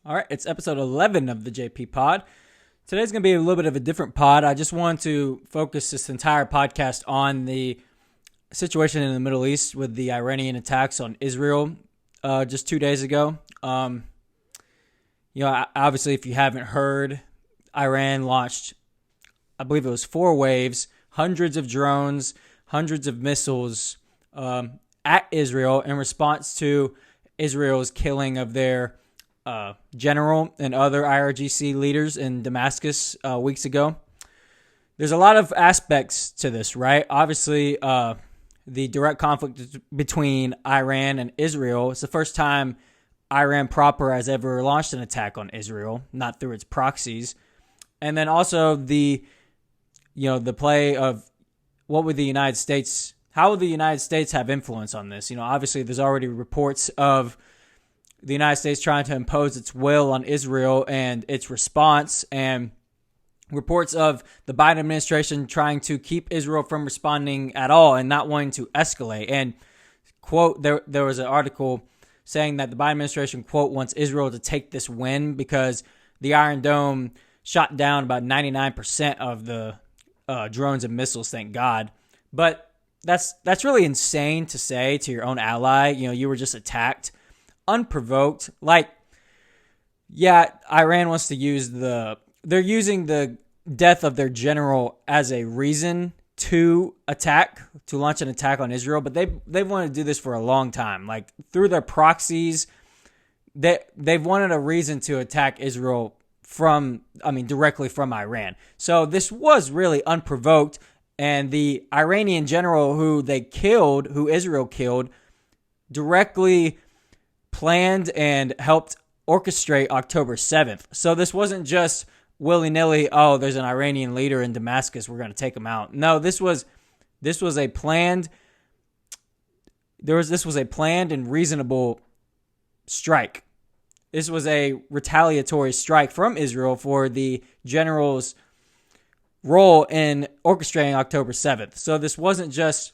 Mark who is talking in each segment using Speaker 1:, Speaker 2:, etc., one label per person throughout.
Speaker 1: All right, it's episode 11 of the JP Pod. Today's going to be a little bit of a different pod. I just want to focus this entire podcast on the situation in the Middle East with the Iranian attacks on Israel just 2 days ago. Obviously, if you haven't heard, Iran launched, I believe it was 4 waves, hundreds of drones, hundreds of missiles at Israel in response to Israel's killing of their general and other IRGC leaders in Damascus weeks ago. There's a lot of aspects to this, right? Obviously, the direct conflict between Iran and Israel. It's the first time Iran proper has ever launched an attack on Israel, not through its proxies. And then also the play of what would the United States, how would the United States have influence on this? Obviously there's already reports of the United States trying to impose its will on Israel and its response, and reports of the Biden administration trying to keep Israel from responding at all and not wanting to escalate. And, quote, there was an article saying that the Biden administration, quote, wants Israel to take this win because the Iron Dome shot down about 99% of the drones and missiles, thank God. But that's really insane to say to your own ally. You were just attacked unprovoked. Iran wants to use they're using the death of their general as a reason to launch an attack on Israel, but they've wanted to do this for a long time. Through their proxies, they've wanted a reason to attack Israel directly from Iran. So this was really unprovoked, and the Iranian general who Israel killed, directly planned and helped orchestrate October 7th. So this wasn't just willy-nilly, there's an Iranian leader in Damascus, we're going to take him out. No, this was a planned and reasonable strike. This was a retaliatory strike from Israel for the general's role in orchestrating October 7th. So this wasn't just,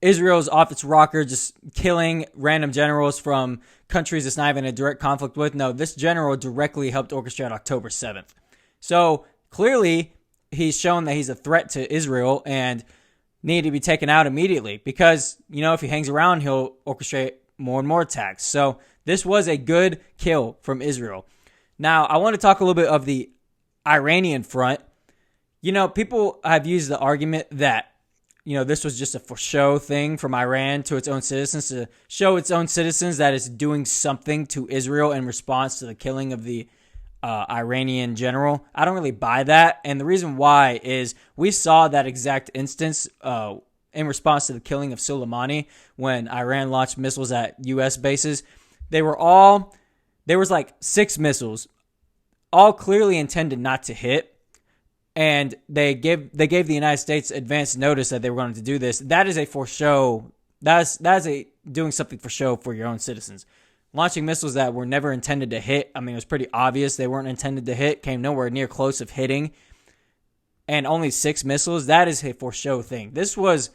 Speaker 1: Israel's off its rocker, just killing random generals from countries it's not even in a direct conflict with. No, this general directly helped orchestrate October 7th. So clearly, he's shown that he's a threat to Israel and needed to be taken out immediately because, if he hangs around, he'll orchestrate more and more attacks. So this was a good kill from Israel. Now, I want to talk a little bit of the Iranian front. People have used the argument that this was just a for show thing from Iran to its own citizens to show its own citizens that it's doing something to Israel in response to the killing of the Iranian general. I don't really buy that. And the reason why is we saw that exact instance in response to the killing of Soleimani when Iran launched missiles at U.S. bases. There was 6 missiles, all clearly intended not to hit. And they gave the United States advance notice that they were going to do this. That is a for show. That's doing something for show for your own citizens. Launching missiles that were never intended to hit. It was pretty obvious they weren't intended to hit. Came nowhere near close of hitting. And only 6 missiles. That is a for show thing. This was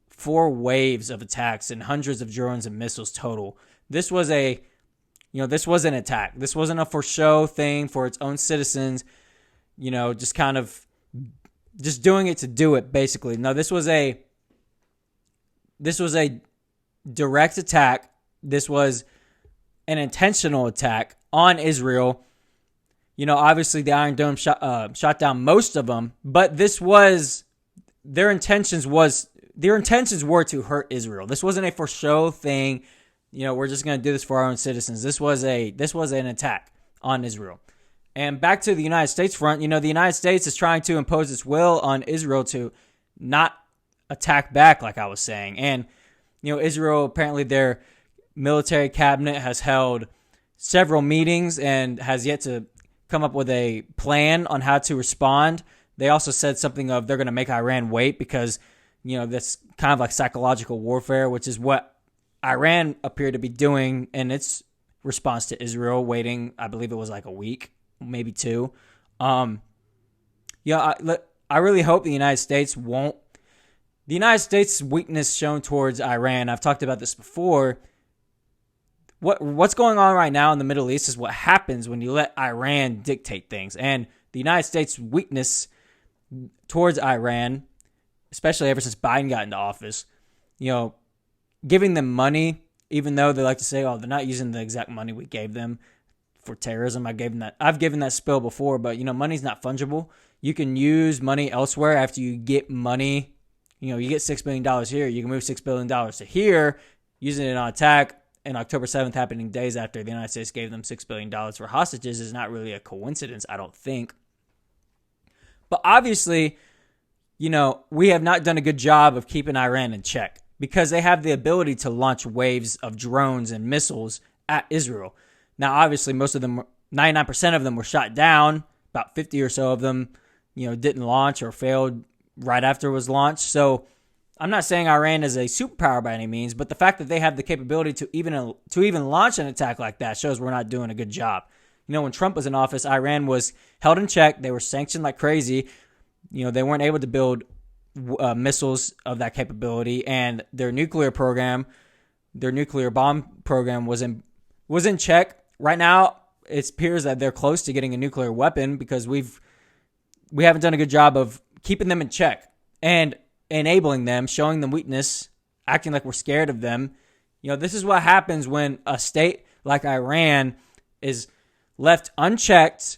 Speaker 1: 4 waves of attacks and hundreds of drones and missiles total. This was an attack. This wasn't a for show thing for its own citizens. Just doing it to do it, basically. No, this was a direct attack. This was an intentional attack on Israel. Obviously the Iron Dome shot down most of them, but their intentions were to hurt Israel. This wasn't a for show thing. We're just going to do this for our own citizens. This was an attack on Israel. And back to the United States front, the United States is trying to impose its will on Israel to not attack back, like I was saying. And, Israel, apparently their military cabinet has held several meetings and has yet to come up with a plan on how to respond. They also said something of they're going to make Iran wait because, that's kind of like psychological warfare, which is what Iran appeared to be doing in its response to Israel, waiting, I believe it was a week. Maybe 2. I really hope the United States won't. The United States' weakness shown towards Iran, I've talked about this before, what's going on right now in the Middle East is what happens when you let Iran dictate things. And the United States' weakness towards Iran, especially ever since Biden got into office, giving them money, even though they like to say, oh, they're not using the exact money we gave them for terrorism. I've given that spill before, but money's not fungible. You can use money elsewhere after you get money. You get $6 billion here, you can move $6 billion to here, using it on attack. And October 7th happening days after the United States gave them $6 billion for hostages is not really a coincidence, I don't think. But obviously, we have not done a good job of keeping Iran in check because they have the ability to launch waves of drones and missiles at Israel. Now, obviously, most of them, 99% of them were shot down. About 50 or so of them, didn't launch or failed right after it was launched. So I'm not saying Iran is a superpower by any means, but the fact that they have the capability to even launch an attack like that shows we're not doing a good job. When Trump was in office, Iran was held in check. They were sanctioned like crazy. They weren't able to build missiles of that capability, and their nuclear program, their nuclear bomb program was in check. Right now, it appears that they're close to getting a nuclear weapon because we haven't done a good job of keeping them in check and enabling them, showing them weakness, acting like we're scared of them. This is what happens when a state like Iran is left unchecked.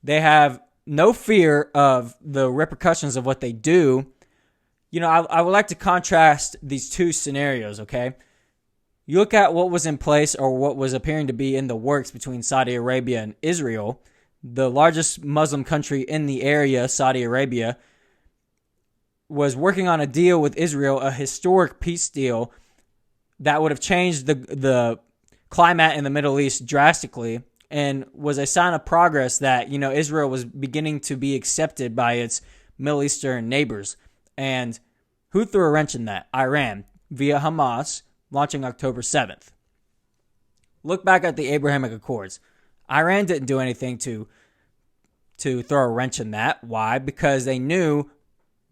Speaker 1: They have no fear of the repercussions of what they do. I would like to contrast these two scenarios, okay? You look at what was in place or what was appearing to be in the works between Saudi Arabia and Israel. The largest Muslim country in the area, Saudi Arabia, was working on a deal with Israel, a historic peace deal that would have changed the climate in the Middle East drastically and was a sign of progress that, Israel was beginning to be accepted by its Middle Eastern neighbors. And who threw a wrench in that? Iran, via Hamas, launching October 7th. Look back at the Abrahamic Accords. Iran didn't do anything to throw a wrench in that. Why? Because they knew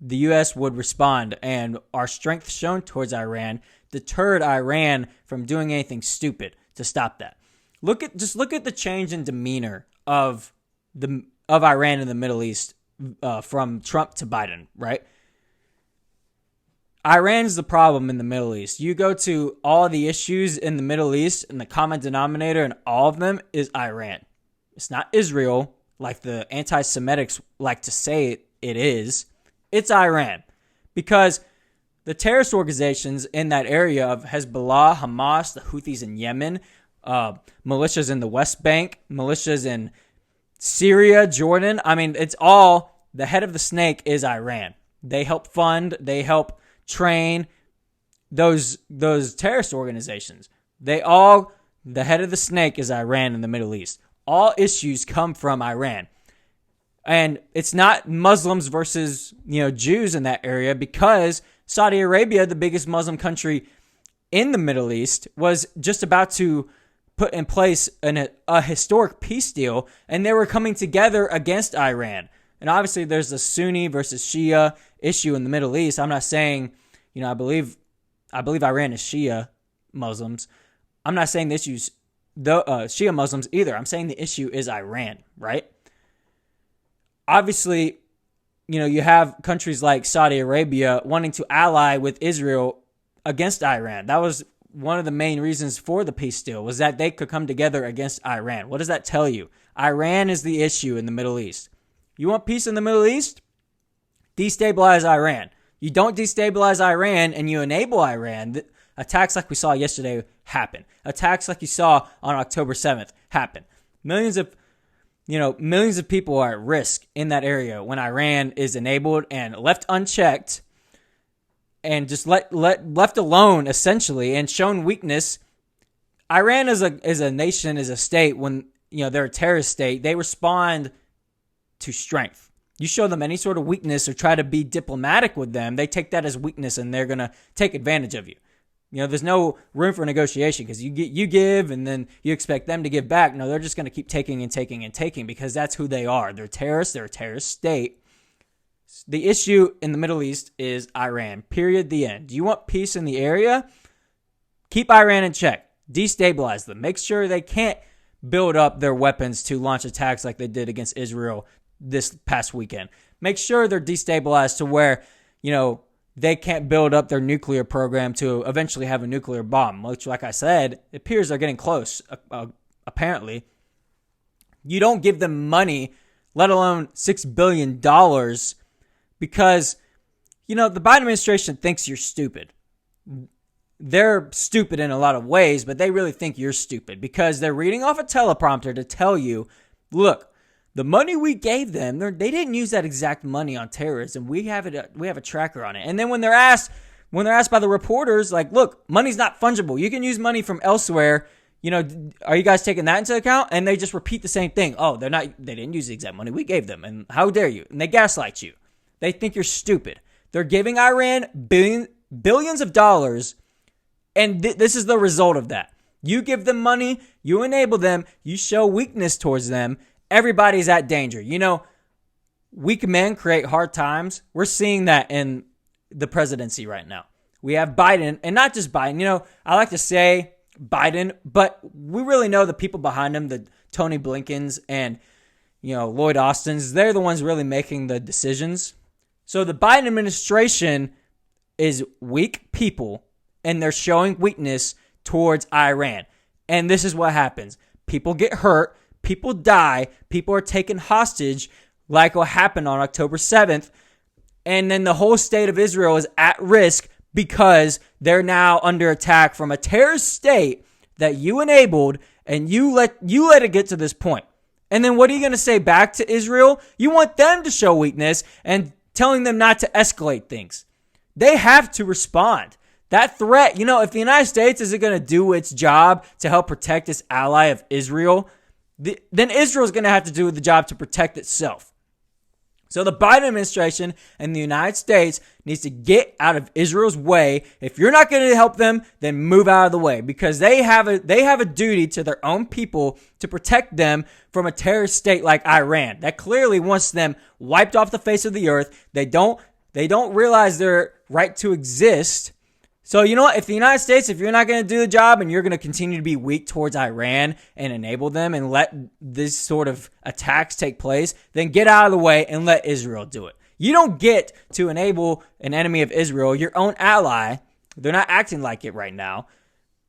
Speaker 1: the U.S. would respond, and our strength shown towards Iran deterred Iran from doing anything stupid to stop that. Look at the change in demeanor of Iran in the Middle East from Trump to Biden, right? Iran's the problem in the Middle East. You go to all the issues in the Middle East, and the common denominator in all of them is Iran. It's not Israel, like the anti-Semitics like to say it is. It's Iran. Because the terrorist organizations in that area of Hezbollah, Hamas, the Houthis in Yemen, militias in the West Bank, militias in Syria, Jordan, it's all, the head of the snake is Iran. They help fund, they help train those terrorist organizations. The head of the snake is Iran in the Middle East. All issues come from Iran. And it's not Muslims versus, Jews in that area, because Saudi Arabia, the biggest Muslim country in the Middle East, was just about to put in place a historic peace deal, and they were coming together against Iran. And obviously there's the Sunni versus Shia issue in the Middle East. I'm not saying, I believe Iran is Shia Muslims. I'm not saying the issue's Shia Muslims either. I'm saying the issue is Iran, right? Obviously, you have countries like Saudi Arabia wanting to ally with Israel against Iran. That was one of the main reasons for the peace deal, was that they could come together against Iran. What does that tell you? Iran is the issue in the Middle East. You want peace in the Middle East? Destabilize Iran. You don't destabilize Iran and you enable Iran, attacks like we saw yesterday happen. Attacks like you saw on October 7th happen. Millions of people are at risk in that area when Iran is enabled and left unchecked and just left alone, essentially, and shown weakness. Iran is a nation, is a state. When they're a terrorist state, they respond to strength. You show them any sort of weakness or try to be diplomatic with them, they take that as weakness and they're gonna take advantage of you. There's no room for negotiation because you give and then you expect them to give back. No, they're just going to keep taking and taking and taking because that's who they are. They're terrorists. They're a terrorist state. The issue in the Middle East is Iran. Period. The end. Do you want peace in the area? Keep Iran in check. Destabilize them. Make sure they can't build up their weapons to launch attacks like they did against Israel this past weekend. Make sure they're destabilized to where, they can't build up their nuclear program to eventually have a nuclear bomb, which, like I said, it appears they're getting close, apparently. You don't give them money, let alone $6 billion, because, the Biden administration thinks you're stupid. They're stupid in a lot of ways, but they really think you're stupid because they're reading off a teleprompter to tell you, look, the money we gave them, they didn't use that exact money on terrorism. We have a tracker on it. And then when they're asked by the reporters, like, look, money's not fungible. You can use money from elsewhere. Are you guys taking that into account? And they just repeat the same thing. Oh, they didn't use the exact money we gave them. And how dare you? And they gaslight you. They think you're stupid. They're giving Iran billions of dollars. And this is the result of that. You give them money, you enable them, you show weakness towards them, everybody's at danger. Weak men create hard times. We're seeing that in the presidency right now. We have Biden, and not just Biden. I like to say Biden, but we really know the people behind him, the Tony Blinkens and, Lloyd Austins. They're the ones really making the decisions. So the Biden administration is weak people, and they're showing weakness towards Iran. And this is what happens. People get hurt. People die. People are taken hostage like what happened on October 7th. And then the whole state of Israel is at risk because they're now under attack from a terrorist state that you enabled, and you let it get to this point. And then what are you going to say back to Israel? You want them to show weakness and telling them not to escalate things. They have to respond. That threat, if the United States isn't going to do its job to help protect its ally of Israel, then Israel's going to have to do the job to protect itself. So the Biden administration and the United States needs to get out of Israel's way. If you're not going to help them, then move out of the way, because they have a duty to their own people to protect them from a terrorist state like Iran that clearly wants them wiped off the face of the earth. They don't realize their right to exist. So, if the United States, if you're not going to do the job and you're going to continue to be weak towards Iran and enable them and let this sort of attacks take place, then get out of the way and let Israel do it. You don't get to enable an enemy of Israel, your own ally. They're not acting like it right now.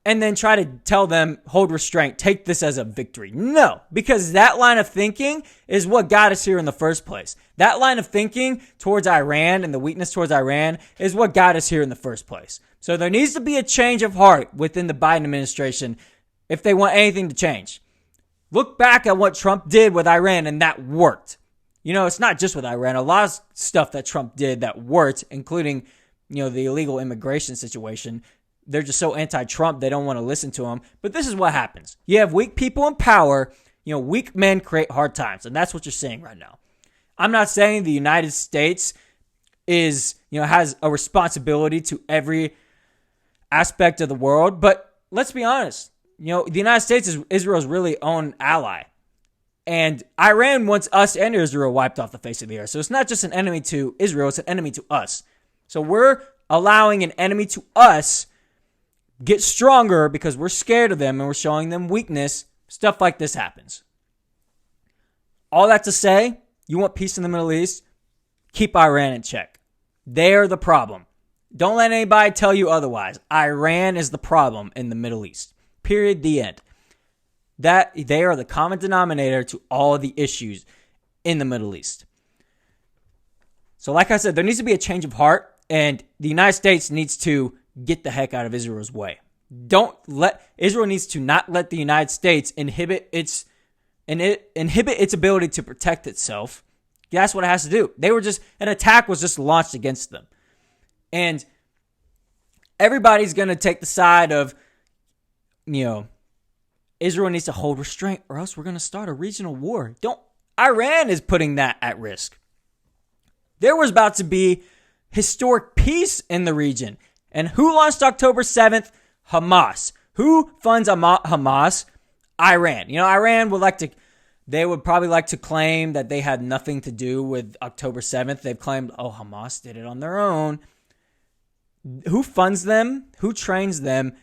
Speaker 1: And then try to tell them, hold restraint, take this as a victory. No, because that line of thinking is what got us here in the first place. That line of thinking towards Iran and the weakness towards Iran is what got us here in the first place. So there needs to be a change of heart within the Biden administration if they want anything to change. Look back at what Trump did with Iran, and that worked. It's not just with Iran. A lot of stuff that Trump did that worked, including, the illegal immigration situation. They're just so anti-Trump, they don't want to listen to him. But this is what happens. You have weak people in power. Weak men create hard times, and that's what you're seeing right now. I'm not saying the United States has a responsibility to every aspect of the world, but let's be honest. The United States is Israel's really own ally. And Iran wants us and Israel wiped off the face of the earth. So it's not just an enemy to Israel, it's an enemy to us. So we're allowing an enemy to us get stronger because we're scared of them and we're showing them weakness. Stuff like this happens. All that to say, you want peace in the Middle East? Keep Iran in check. They're the problem. Don't let anybody tell you otherwise. Iran is the problem in the Middle East. Period. The end. That they are the common denominator to all the issues in the Middle East. So like I said, there needs to be a change of heart, and the United States needs to get the heck out of Israel's way. Israel needs to not let the United States inhibit its ability to protect itself. That's what it has to do. An attack was just launched against them. And everybody's going to take the side of, Israel needs to hold restraint or else we're going to start a regional war. Iran is putting that at risk. There was about to be historic peace in the region. And who launched October 7th? Hamas. Who funds Hamas? Iran. Iran would probably like to claim that they had nothing to do with October 7th. They've claimed, Hamas did it on their own. Who funds them? Who trains them?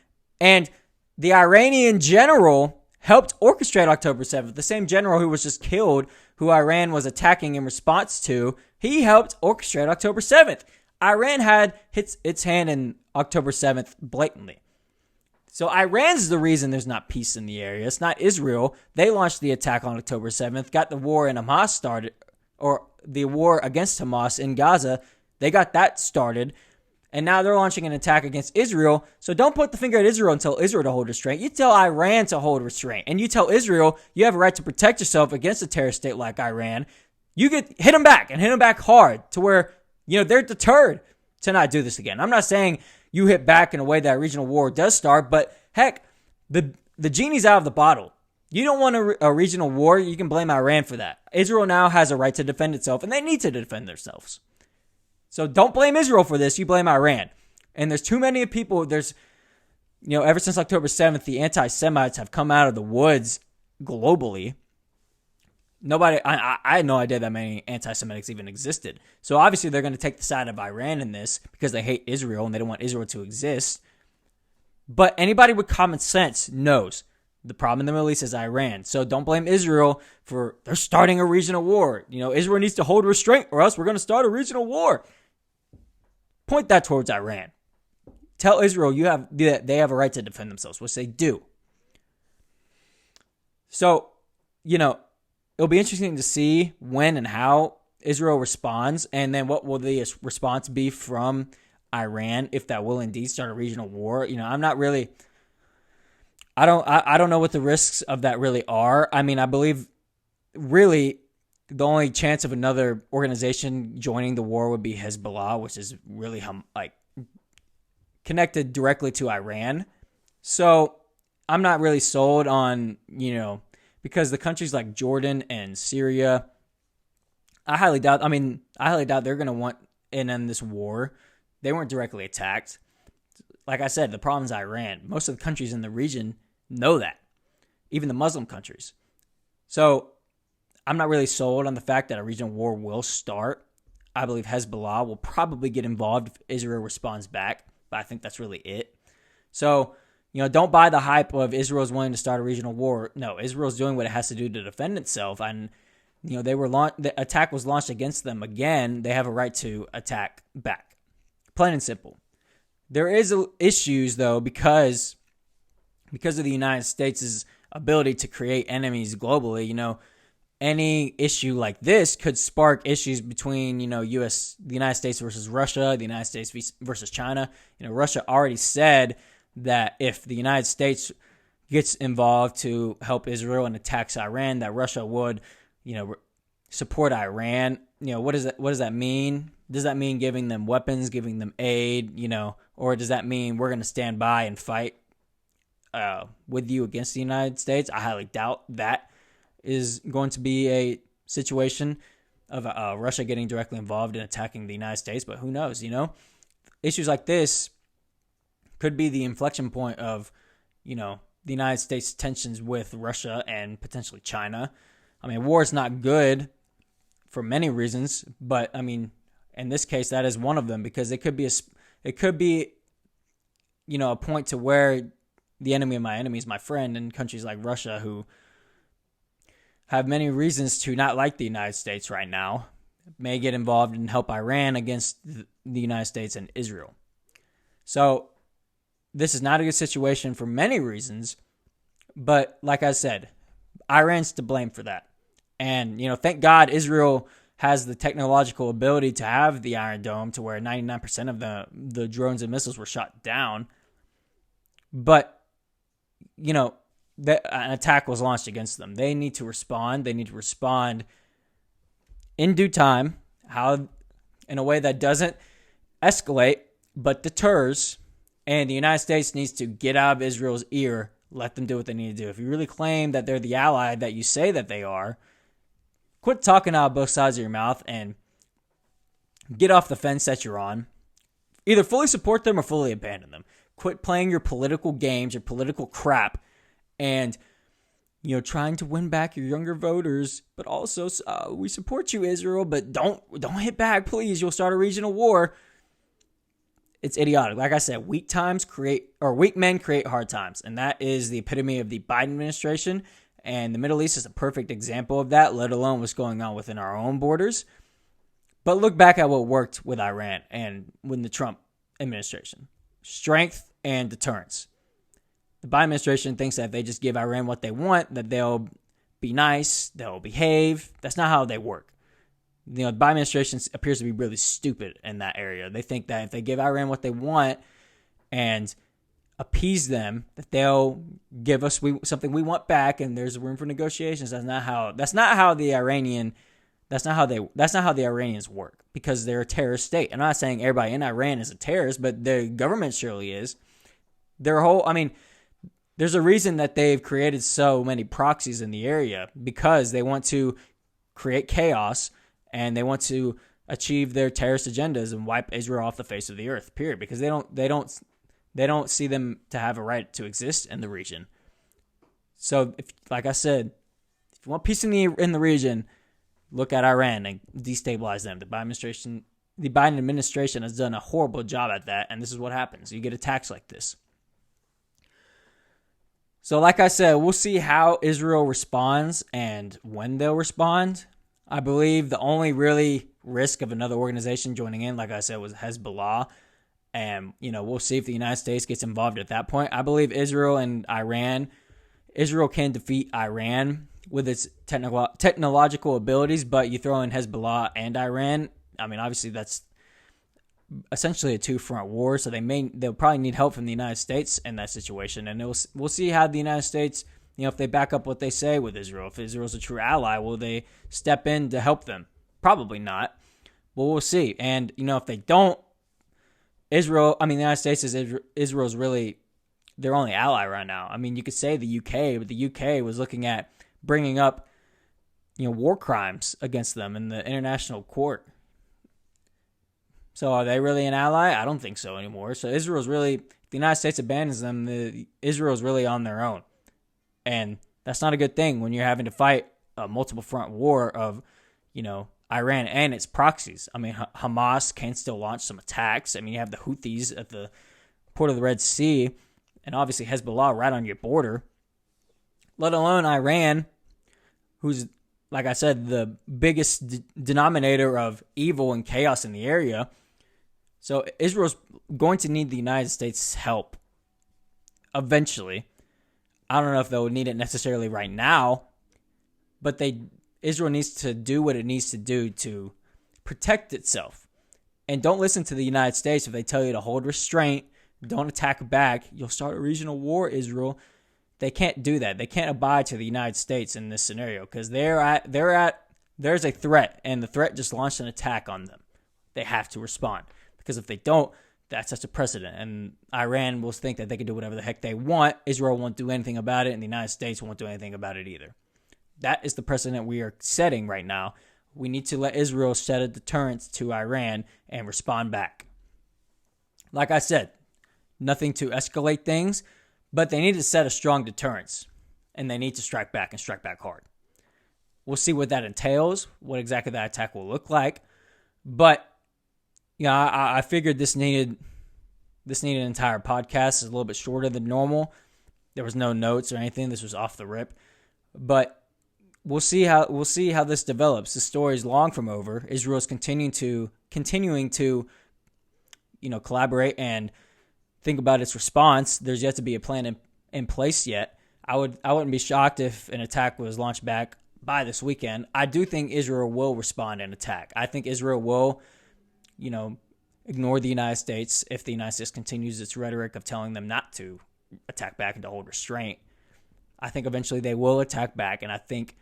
Speaker 1: And the Iranian general helped orchestrate October 7th. The same general who was just killed, who Iran was attacking in response to, he helped orchestrate October 7th. Iran had its hand in October 7th blatantly. So Iran's the reason there's not peace in the area. It's not Israel. They launched the attack on October 7th, got the war in Hamas started, or the war against Hamas in Gaza. They got that started. And now they're launching an attack against Israel. So don't put the finger at Israel and tell Israel to hold restraint. You tell Iran to hold restraint. And you tell Israel you have a right to protect yourself against a terrorist state like Iran. You hit them back and hit them back hard to where, they're deterred to not do this again. I'm not saying you hit back in a way that a regional war does start, but heck, the genie's out of the bottle. You don't want a regional war, you can blame Iran for that. Israel now has a right to defend itself, and they need to defend themselves. So don't blame Israel for this, you blame Iran. And there's too many people, ever since October 7th, the anti-Semites have come out of the woods globally. I had no idea that many anti-Semitics even existed. So obviously they're going to take the side of Iran in this because they hate Israel and they don't want Israel to exist. But anybody with common sense knows the problem in the Middle East is Iran. So don't blame Israel for they're starting a regional war. Israel needs to hold restraint or else we're going to start a regional war. Point that towards Iran. Tell Israel they have a right to defend themselves, which they do. So, it'll be interesting to see when and how Israel responds, and then what will the response be from Iran if that will indeed start a regional war. I'm not really. I don't know what the risks of that really are. I mean, I believe really the only chance of another organization joining the war would be Hezbollah, which is really connected directly to Iran. So I'm not really sold on because the countries like Jordan and Syria, I highly doubt they're going to want in on this war. They weren't directly attacked. Like I said, the problem is Iran. Most of the countries in the region know that, even the Muslim countries. So I'm not really sold on the fact that a regional war will start. I believe Hezbollah will probably get involved if Israel responds back, but I think that's really it. So, don't buy the hype of Israel's willing to start a regional war. No, Israel's doing what it has to do to defend itself. And, the attack was launched against them again. They have a right to attack back. Plain and simple. There is issues, though, because of the United States' ability to create enemies globally. Any issue like this could spark issues between, the United States versus Russia, the United States versus China. Russia already said that if the United States gets involved to help Israel and attacks Iran, that Russia would, support Iran. What does that mean? Does that mean giving them weapons, giving them aid, or does that mean we're going to stand by and fight with you against the United States? I highly doubt that is going to be a situation of Russia getting directly involved in attacking the United States, but who knows, Issues like this could be the inflection point of, the United States' tensions with Russia and potentially China. I mean, war is not good for many reasons, but I mean, in this case, that is one of them because it could be a point to where the enemy of my enemy is my friend, and countries like Russia who have many reasons to not like the United States right now may get involved and help Iran against the United States and Israel. So this is not a good situation for many reasons, but like I said, Iran's to blame for that. And, thank God Israel has the technological ability to have the Iron Dome to where 99% of the drones and missiles were shot down. But, an attack was launched against them. They need to respond. They need to respond in due time, in a way that doesn't escalate, but deters. And the United States needs to get out of Israel's ear, let them do what they need to do. If you really claim that they're the ally that you say that they are, quit talking out of both sides of your mouth and get off the fence that you're on. Either fully support them or fully abandon them. Quit playing your political games, your political crap, and trying to win back your younger voters. But also, we support you, Israel, but don't hit back, please. You'll start a regional war. it's idiotic. Like I said, weak men create hard times, and that is the epitome of the Biden administration. And the Middle East is a perfect example of that, let alone what's going on within our own borders. But look back at what worked with Iran and with the Trump administration. Strength and deterrence. The Biden administration thinks that if they just give Iran what they want, that they'll be nice, they'll behave. That's not how they work. The Biden administration appears to be really stupid in that area. They think that if they give Iran what they want and appease them, that they'll give us something we want back, and there's room for negotiations. That's not how the Iranians work, because they're a terrorist state. I'm not saying everybody in Iran is a terrorist, but the government surely is. There's a reason that they've created so many proxies in the area, because they want to create chaos and they want to achieve their terrorist agendas and wipe Israel off the face of the earth, period, because they don't see them to have a right to exist in the region. So, like I said, if you want peace in the region, look at Iran and destabilize them. The Biden administration has done a horrible job at that, and this is what happens. You get attacks like this. So, like I said, we'll see how Israel responds and when they'll respond. I believe the only really risk of another organization joining in, like I said, was Hezbollah. And, we'll see if the United States gets involved at that point. I believe Israel can defeat Iran with its technological abilities, but you throw in Hezbollah and Iran, obviously that's essentially a two-front war, so they'll probably need help from the United States in that situation. And we'll see how the United States, if they back up what they say with Israel. If Israel's a true ally, will they step in to help them? Probably not, but we'll see. And, if they don't, the United States is Israel's really their only ally right now. You could say the UK, but the UK was looking at bringing up, war crimes against them in the international court. So are they really an ally? I don't think so anymore. So if the United States abandons them, Israel's really on their own. And that's not a good thing when you're having to fight a multiple front war of, Iran and its proxies. Hamas can still launch some attacks. You have the Houthis at the port of the Red Sea, and obviously Hezbollah right on your border, let alone Iran, who's, like I said, the biggest denominator of evil and chaos in the area. So Israel's going to need the United States' help eventually. I don't know if they'll need it necessarily right now, but Israel needs to do what it needs to do to protect itself. And don't listen to the United States if they tell you to hold restraint, don't attack back. You'll start a regional war, Israel. They can't do that. They can't abide to the United States in this scenario, because there's a threat, and the threat just launched an attack on them. They have to respond, because if they don't, that sets a precedent, and Iran will think that they can do whatever the heck they want. Israel won't do anything about it, and the United States won't do anything about it either. That is the precedent we are setting right now. We need to let Israel set a deterrent to Iran and respond back. Like I said, nothing to escalate things, but they need to set a strong deterrence, and they need to strike back and strike back hard. We'll see what that entails, what exactly that attack will look like. But I figured this needed an entire podcast. It's a little bit shorter than normal. There was no notes or anything. This was off the rip. But we'll see how this develops. The story is long from over. Israel's continuing to collaborate and think about its response. There's yet to be a plan in place yet. I wouldn't be shocked if an attack was launched back by this weekend. I do think Israel will respond and attack. I think Israel will, ignore the United States if the United States continues its rhetoric of telling them not to attack back and to hold restraint. I think eventually they will attack back, and I think,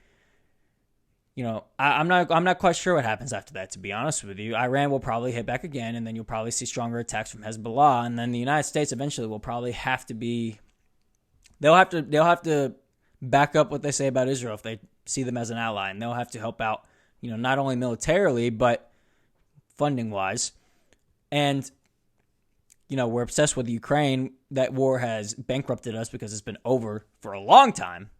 Speaker 1: I'm not quite sure what happens after that, to be honest with you. Iran will probably hit back again, and then you'll probably see stronger attacks from Hezbollah, and then the United States eventually will probably have to be. They'll have to back up what they say about Israel if they see them as an ally, and they'll have to help out, not only militarily but funding wise. And we're obsessed with Ukraine. That war has bankrupted us because it's been over for a long time.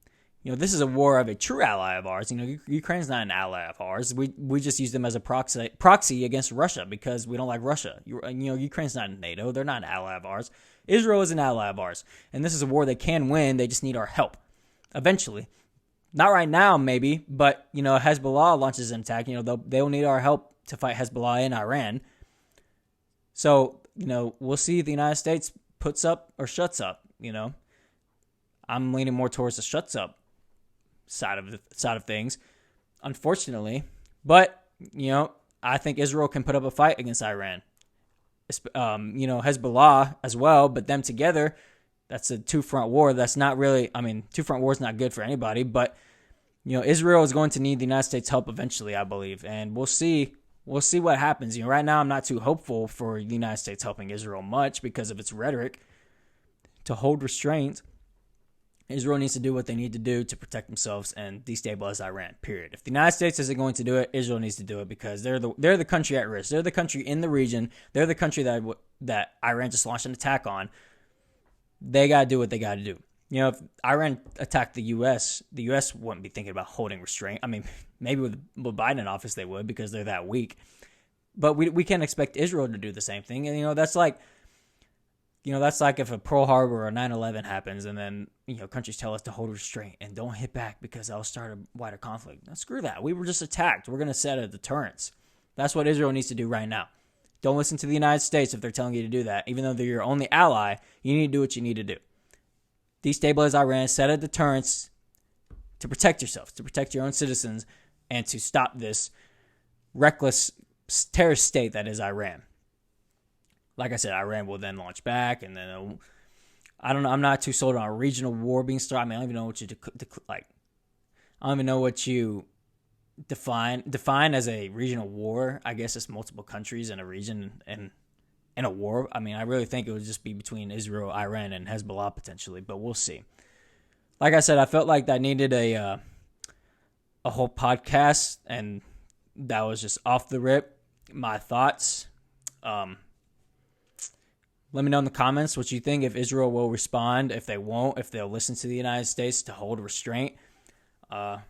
Speaker 1: this is a war of a true ally of ours. Ukraine's not an ally of ours. We just use them as a proxy against Russia because we don't like Russia. Ukraine's not in NATO. They're not an ally of ours. Israel is an ally of ours. And this is a war they can win. They just need our help. Eventually. Not right now, maybe, but, Hezbollah launches an attack. They'll need our help to fight Hezbollah in Iran. So, we'll see if the United States puts up or shuts up, I'm leaning more towards the shuts up side of things, unfortunately. But, I think Israel can put up a fight against Iran. Hezbollah as well, but them together, that's a two-front war. That's not really, two-front war is not good for anybody, but, Israel is going to need the United States' help eventually, I believe, and we'll see what happens. Right now I'm not too hopeful for the United States helping Israel much because of its rhetoric to hold restraint. Israel needs to do what they need to do to protect themselves and destabilize Iran, period. If the United States isn't going to do it, Israel needs to do it because they're the country at risk. They're the country in the region. They're the country that Iran just launched an attack on. They got to do what they got to do. If Iran attacked the U.S., the U.S. wouldn't be thinking about holding restraint. Maybe with Biden in office they would because they're that weak. But we can't expect Israel to do the same thing. And, that's like if a Pearl Harbor or 9/11 happens and then, countries tell us to hold restraint and don't hit back because that'll start a wider conflict. Now, screw that. We were just attacked. We're going to set a deterrence. That's what Israel needs to do right now. Don't listen to the United States if they're telling you to do that. Even though they're your only ally, you need to do what you need to do. Destabilize Iran, set a deterrence to protect yourself, to protect your own citizens, and to stop this reckless terrorist state that is Iran. Like I said, Iran will then launch back, and then I don't know. I'm not too sold on a regional war being started. I don't even know what you like. I don't even know what you define as a regional war. I guess it's multiple countries in a region and in a war. I really think it would just be between Israel, Iran, and Hezbollah potentially, but we'll see. Like I said, I felt like I needed a whole podcast, and that was just off the rip. My thoughts. Let me know in the comments what you think, if Israel will respond, if they won't, if they'll listen to the United States to hold restraint. So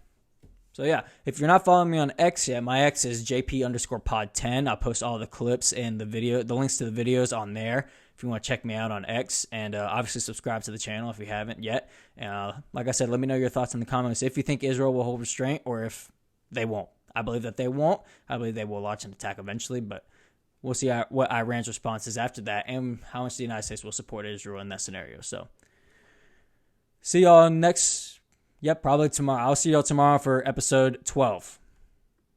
Speaker 1: yeah, if you're not following me on X yet, my X is JP_pod10. I'll post all the clips and the links to the videos on there if you want to check me out on X. And obviously subscribe to the channel if you haven't yet. Like I said, let me know your thoughts in the comments if you think Israel will hold restraint or if they won't. I believe that they won't. I believe they will launch an attack eventually, but we'll see what Iran's response is after that and how much the United States will support Israel in that scenario. So, see y'all probably tomorrow. I'll see y'all tomorrow for episode 12.